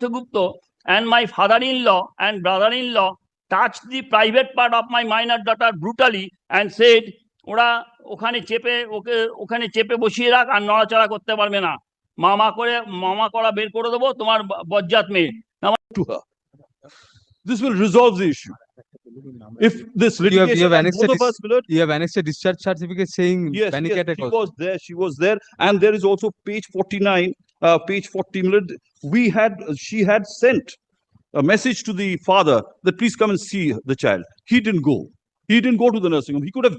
Aditya Gupta and my father-in-law and brother-in-law touched the private part of my minor daughter brutally and said, ওরা ওখানে চেপে বসিয়ে রাখ আর নড়াচড়া করতে পারবে না, মামা করা বের করে দেবো তোমার বজ্জাত মেয়ে। To her. This will resolve the issue. If this litigation, you have annexed a discharge certificate saying panic attack. She was there, and there is also page 49, page 40. She had sent a message to the father that please come and see the child. He didn't go. He didn't go to the nursing home. He could have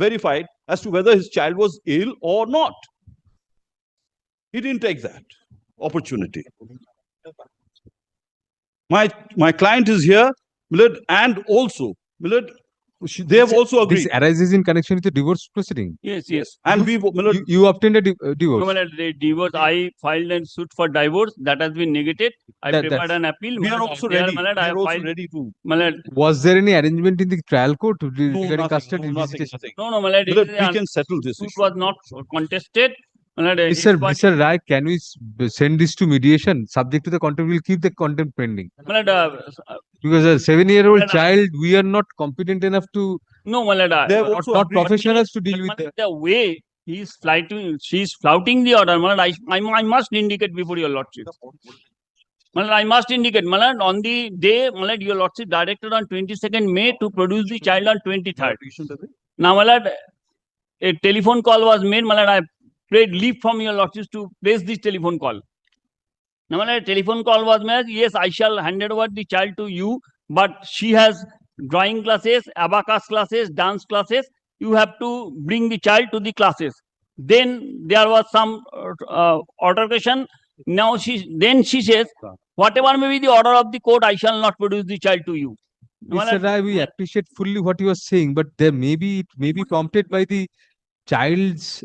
verified as to whether his child was ill or not. He didn't take that opportunity. My client is here, Millard, and also, Millard, they have also agreed. This arises in connection with the divorce proceeding. Yes. And you obtained a divorce. No, the divorce, I filed a suit for divorce. That has been negated. I prepared an appeal. We are also ready. We are also ready to. Was there any arrangement in the trial court regarding custody? No, we can settle this suit issue. was not contested. Mr. Rai, can we send this to mediation? Subject to the contempt, we'll keep the contempt pending. Because a 7-year-old child, we are not competent enough to. No, not professionals to deal with that. The way she's flouting the order. I must indicate before your lordship. I must indicate, on the day, your lordship directed on 22nd May to produce the child on 23rd. Now, a telephone call was made. I prayed leave from your lordship to place this telephone call. Now, a telephone call was made. Yes, I shall hand over the child to you, but she has drawing classes, abacus classes, dance classes. You have to bring the child to the classes. Then there was some altercation. Now she says, whatever may be the order of the court, I shall not produce the child to you. Mr. Rai, we appreciate fully what you are saying, but it may be prompted by the child's,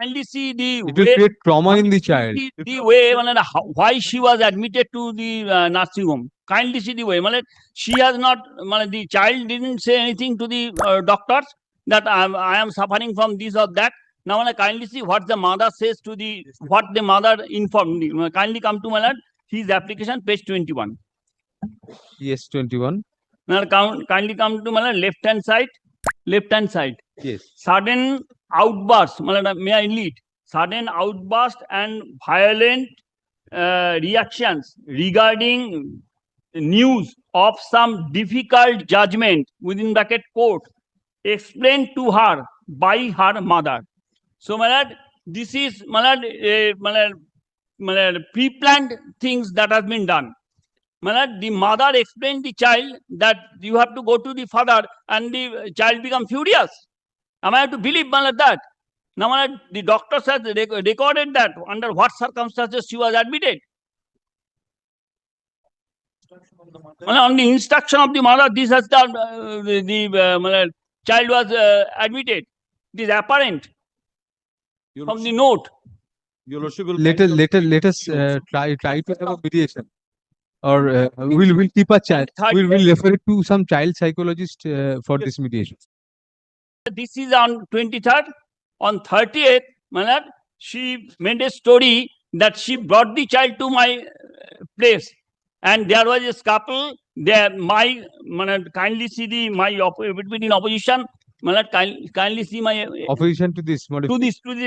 Kindly see it will create trauma in the child. The way, why she was admitted to the nursing home. Kindly see the way. She has not, the child didn't say anything to the doctors that I am suffering from this or that. Now, kindly see what the mother says to what the mother informed me. Kindly come to his application, page 21. Yes, 21. Now, kindly come to left-hand side. Yes. Sudden outburst, may I lead? Sudden outburst and violent reactions regarding news of some difficult judgment within bracket court explained to her by her mother. So, this is pre-planned things that has been done. The mother explained the child that you have to go to the father, and the child become furious. Am I to believe that? Now, the doctor has recorded that under what circumstances she was admitted. On the instruction of the mother, this has done. The child was admitted. It is apparent from the note. Your lordship will let us try to have a mediation, or we'll keep a child. We'll refer it to some child psychologist for this mediation. This is on 23rd. On 30th, she made a story that she brought the child to my place, and there was a scuffle. There, kindly see my between opposition. Kindly see my opposition to this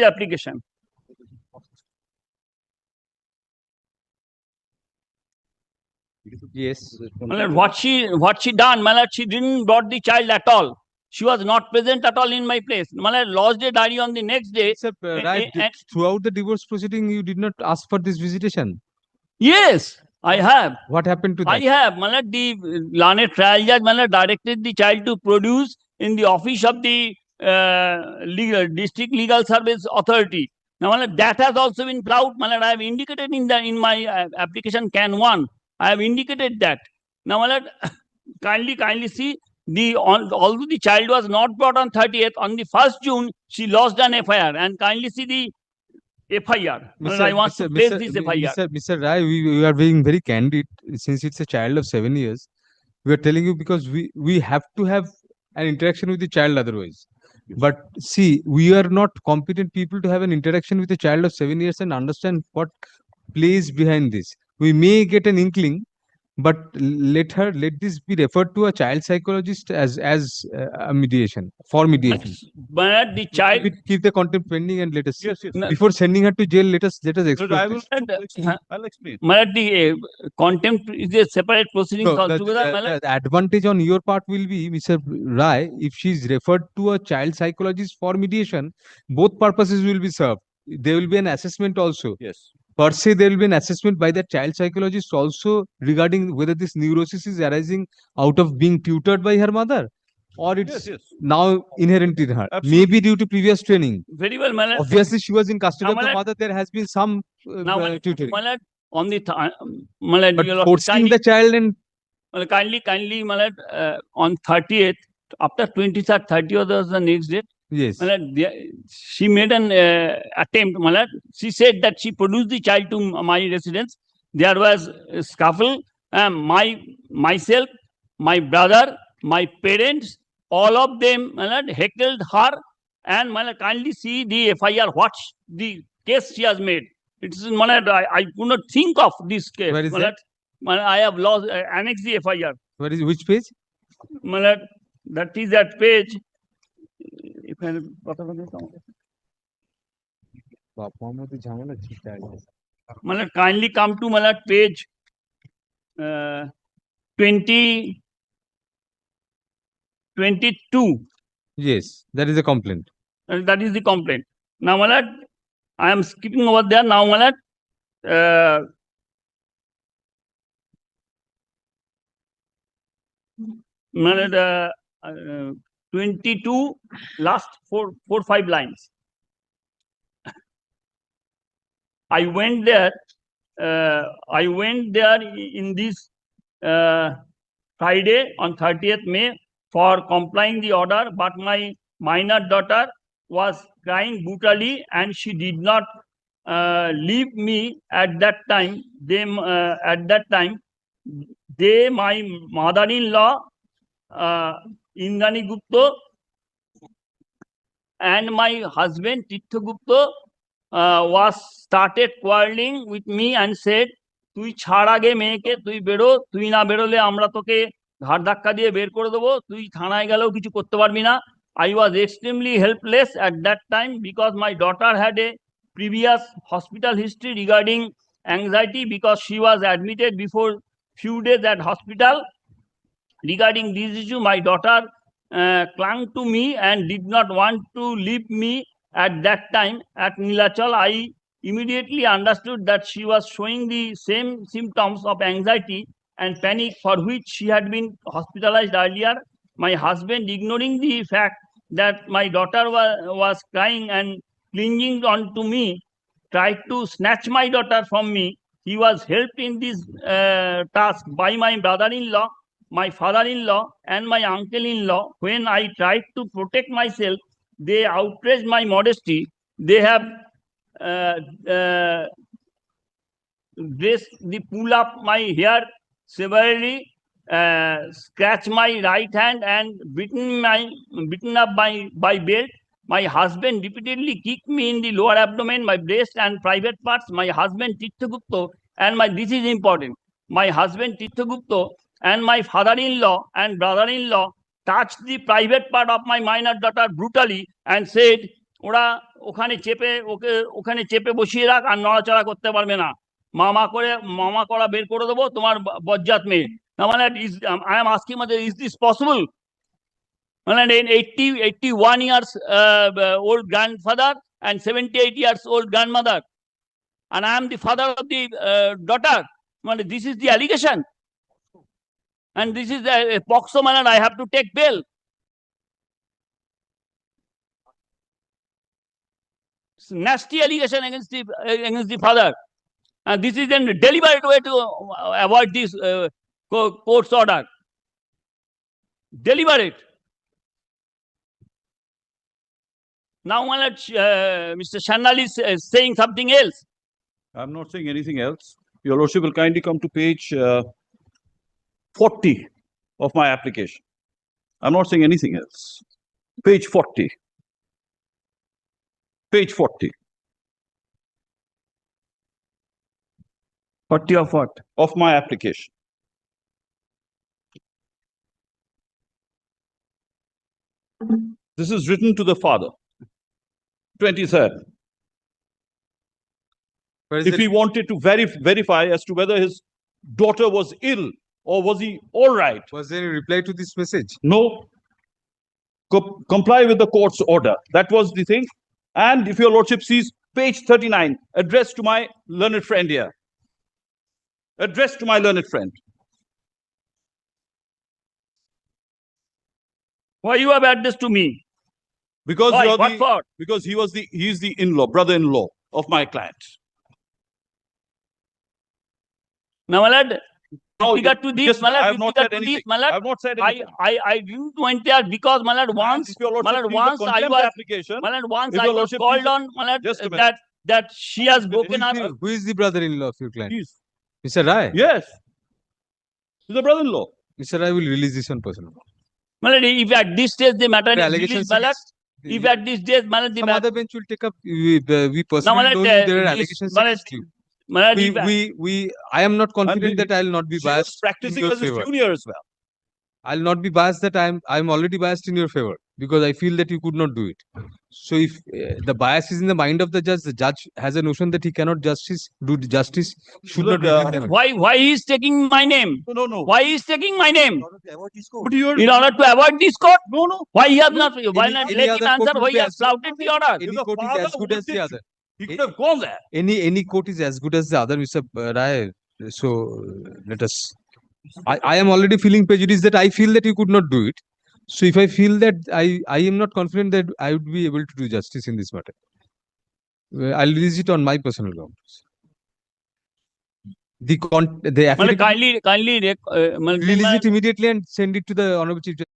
application. Yes. What she done? She didn't brought the child at all. She was not present at all in my place. Lodged a diary on the next day. Sir, right. Throughout the divorce proceeding, you did not ask for this visitation. Yes, I have. What happened to that? I have. The learned trial judge directed the child to produce in the office of the district legal service authority. Now, that has also been plowed. I have indicated in my application can 1. I have indicated that. Now, kindly see. Although the child was not brought on 30th, on the 1st June, she lodged an FIR, and kindly see the FIR. I want to place this FIR. Mr. Rai, we are being very candid. Since it's a child of 7 years, we are telling you because we have to have an interaction with the child otherwise. But see, we are not competent people to have an interaction with a child of 7 years and understand what plays behind this. we may get an inkling, but let this be referred to a child psychologist as a mediation for mediation. But the child, Keep the contempt pending and let us see. Yes, yes. No. Before sending her to jail, let us No, explore I this. will, I'll explain. Malad, the contempt is a separate proceedings No, altogether. Malad. the advantage on your part will be, Mr. Rai, if she is referred to a child psychologist for mediation, both purposes will be served. There will be an assessment also. Yes. Per se, there will be an assessment by the child psychologist also regarding whether this neurosis is arising out of being tutored by her mother, or it's Yes, yes. now inherent in her. Absolutely. Maybe due to previous training. Very well, Malad. Obviously, she was in custody Now, of the Malad- mother. There has been some Now, tutoring. Malad, on the Malad, But your lordship, forcing the child and Malad, kindly, Malad, on 30th, after 23rd, 30th was the next date. yes, Malad, she made an attempt. Malad, she said that she produced the child to my residence. There was a scuffle. Myself, my brother, my parents, all of them, Malad, heckled her. And Malad, kindly see the FIR, what the case she has made. It's Malad, I could not think of this case. Where is Malad, Malad, I have lost, annexed the FIR. where is which page? Malad, that is that page. If I Malad, kindly come to Malad page 22. Yes, that is a complaint. That is the complaint. Now, Malad, I am skipping over there. Now, Malad, Malad, 22, last four, 5 lines. I went there in this Friday on 30th May for complying the order, but my minor daughter was crying brutally and she did not leave me at that time. My mother-in-law, Indrani Gupta, and my husband, Tirtha Gupta, was started quarreling with me and said, তুই ছাড় আগে মেয়েকে, তুই বেরো, তুই না বেরোলে আমরা তোকে ঘাড় ধাক্কা দিয়ে বের করে দেবো, তুই থানায় গেলেও কিছু করতে পারবি না। I was extremely helpless at that time because my daughter had a previous hospital history regarding anxiety because she was admitted before few days at hospital. Regarding this issue, my daughter clung to me and did not want to leave me at that time at Nilachal. I immediately understood that she was showing the same symptoms of anxiety and panic for which she had been hospitalized earlier. My husband, ignoring the fact that my daughter was crying and clinging on to me, tried to snatch my daughter from me. He was helped in this task by my brother-in-law, my father-in-law, and my uncle-in-law. When I tried to protect myself, they outraged my modesty. They have pull up my hair severely, scratch my right hand, and beaten up by belt. My husband repeatedly kicked me in the lower abdomen, my breast, and private parts. My husband Tirtha Gupta and this is important. My husband Tirtha Gupta and my father-in-law and brother-in-law touched the private part of my minor daughter brutally and said, ওরা ওখানে চেপে বসিয়ে রাখ আর নড়াচড়া করতে পারবে না, মামা করা বের করে দেবো তোমার বজ্জাত মেয়ে। মানে I am asking whether is this possible? An 81 years old grandfather and 78 years old grandmother, and I am the father of the daughter. This is the allegation, and this is the POXO man, and I have to take bail. It's a nasty allegation against the father, and this is a deliberate way to avoid this court's order. Deliberate. Now, Mr. Shanal is saying something else. I'm not saying anything else. Your Lordship will kindly come to page 40 of my application. I'm not saying anything else. Page 40. Page 40. 40 of what? of my application. This is written to the father. 23rd. Where is If it? he wanted to verify as to whether his daughter was ill or was he all right. Was there a reply to this message? No. Comply with the court's order. That was the thing. And if your lordship sees page 39, addressed to my learned friend here. Addressed to my learned friend. Why you have addressed to me? Because Why? you're What the, for? because he is the in-law, brother-in-law of my client. Now, my lord, Now, with regard to this, just- my lord, I have with not regard said to this, anything. my I lord, have not said I anything. didn't went there because, my lord, once, If your my lordship lord, sees the once I contempt was, application, my lord, once if I your was lordship called sees on, my lord, Just a minute. that she has broken up. Who is the brother-in-law of your client? He's- Mr. Rai? yes, he's a brother-in-law. Mr. Rai will release this on personal. My lord, if at this stage the matter The is allegations released, my lord, against- if at this stage, my lord, the some matter, other bench will take up. We now, personally my know lord, you, there are this, allegations my lord, against you. my lord, if- I am not And confident that I'll not be she was biased in practicing your as a favor. junior as well. I'll not be biased that I'm already biased in your favor because I feel that you could not do it. So if the bias is in the mind of the judge has a notion that he cannot do justice, should Look, not reveal them. why he is taking my name? No. Why he is taking my name? But you're, In order to avoid this court? no. Why he has not, why Any- not any let other him court answer would why be he has as- flouted the order? Any the court is father as good as the wanted other. He could have gone there. Any court is as good as the other, Mr. Rai. So let us. I am already feeling prejudice that I feel that you could not do it. So if I feel that I am not confident that I would be able to do justice in this matter, I'll release it on my personal grounds. The Well, affidavit, kindly, release it immediately and send it to the Honorable Chief Justice.